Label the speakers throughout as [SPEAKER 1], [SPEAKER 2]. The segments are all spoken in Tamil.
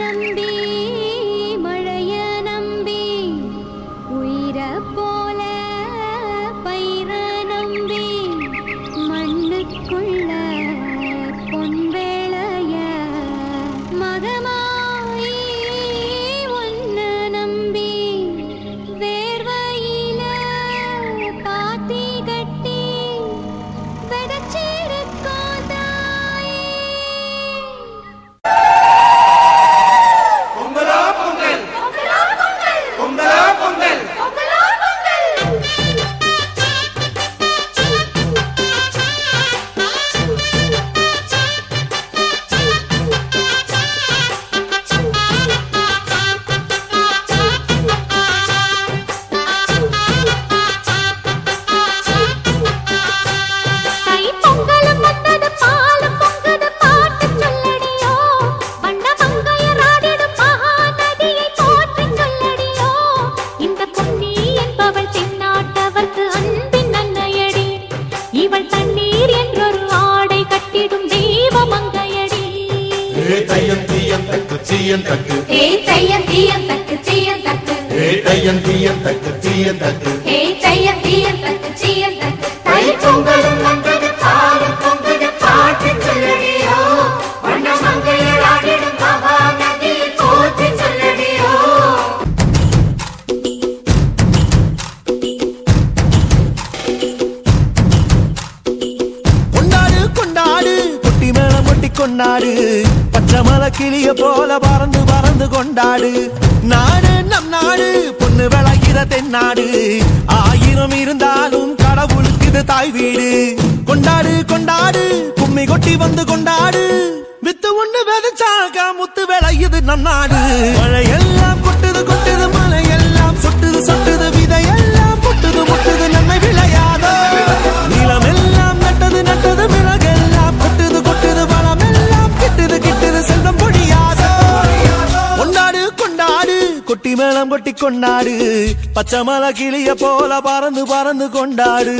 [SPEAKER 1] நம்பி மழைய நம்பி உயிர போல பயிர நம்பி மண்ணுக்குள்ள பொன்வேளைய மகமாயி ஒன்ன நம்பி வேர்வையில பாத்தி கட்டி வெதச்சிருக்கோ தாயே.
[SPEAKER 2] பொங்கலோ பொங்கல் பொங்கலோ பொங்கல் பொங்கலோ பொங்கல் பொங்கலோ பொங்கல்.
[SPEAKER 1] தை பொங்கலும் வந்தது பாலும் பொங்குது பாட்டு சொல்லடியோ வண்ண மங்கையராடிடும் மகாநதியை போற்றி சொல்லடியோ. இந்த பொன்னி என்பவள் தென்னாட்டவர்க்கு அன்பின் அன்னையடி இவள் தண்ணீர் என்றொரு ஆடை கட்டிடும் தெய்வ மங்கையடி.
[SPEAKER 2] தையம் தீயம் தக்கு தீயம் தக்கு
[SPEAKER 1] ஹே தையம் தீயம் தக்கு தீயம் தக்கு
[SPEAKER 2] தையம் தீயம் தக்கு தீயம் தக்கு
[SPEAKER 1] ஹே தையம் தீயம் தக்கு தீயம் தக்கு.
[SPEAKER 2] தை பொங்கலும் வந்தது பாலும் பொங்குது பாட்டு சொல்லடியோ வண்ண மங்கையராடிடும் மகாநதியை போற்றி சொல்லடியோ.
[SPEAKER 3] கொண்டாடு கொண்டாடு குட்டி மேளம் கொட்டி கொண்டாடு பச்சை மலை கிளிய போல பறந்து பறந்து கொண்டாடு. நாடு நம் நாடு பொண்ணு விளைகிற தென்னாடு ஆயிரம் இருந்தாலும் கடவுளுக்கு இது தாய் வீடு. கொண்டாடு கொண்டாடு கும்மி கொட்டி வந்து கொண்டாடு வித்து ஒண்ணு விதைச்சாக முத்து விளையுது நம் நாடு. மழையெல்லாம் கொட்டுது கொட்டுது மலையெல்லாம் சொட்டுது சொட்டுது விதையெல்லாம் முட்டுது முட்டுது நன்மை விளையாதோ. நிலமெல்லாம் நட்டது நட்டது மிளகெல்லாம் கொட்டுது கொட்டுது வளமெல்லாம் கிட்டுது கிட்டுது செல்வம் பொழியாதோ. கொண்டாடு கொண்டாடு கொட்டி மேளம் கொட்டி கொண்டாடு பச்சை மலை கிளிய போல பறந்து பறந்து கொண்டாடு.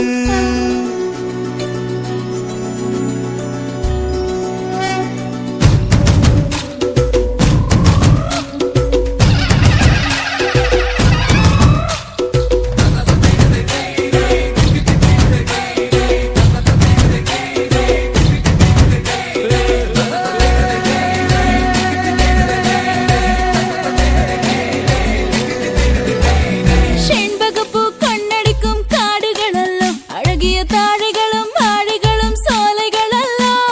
[SPEAKER 1] செண்பகப்பூ கண்ணடிக்கும் காடுகளெல்லாம் அழகிய தாழைகளும் மாளிகளும் சோலைகளெல்லாம்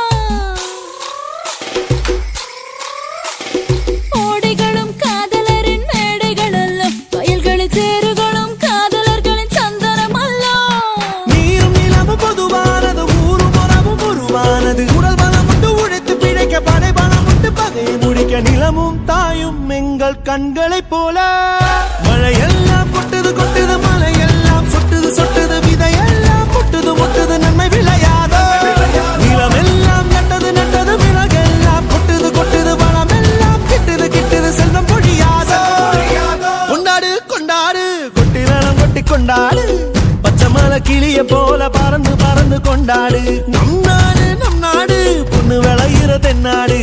[SPEAKER 1] ஓடைகளும் காதலரின் மேடைகளெல்லாம் வயல்களில் சேறுகளும் காதலர்களின் சந்தனம் எல்லாம்.
[SPEAKER 3] நீரும் நிலமும் பொதுவானது ஊரும் உறவும் உருவானது உடல் பலம் உண்டு உழைத்து பிழைக்க படை பலம் உண்டு பகை முடிக்க நிலமும் தாயும் எங்கள் கண்களைப் போல. மழையெல்லாம் கொட்டுது கொட்டுது மலையெல்லாம் சொட்டுது சொட்டுது விதையெல்லாம் முட்டுது முட்டுது நன்மை விளையாதோ. நிலமெல்லாம் நட்டது நட்டது மிளகெல்லாம் கொட்டுது கொட்டுது வளமெல்லாம் கிட்டுது கிட்டுது செல்வம் பொழியாதோ. கொண்டாடு கொண்டாடு கொட்டி மேளம் கொட்டி கொண்டாடு பச்சை மலை கிளிய போல பறந்து பறந்து கொண்டாடு. நம் நாடு பொண்ணு விளையிற தென்னாடு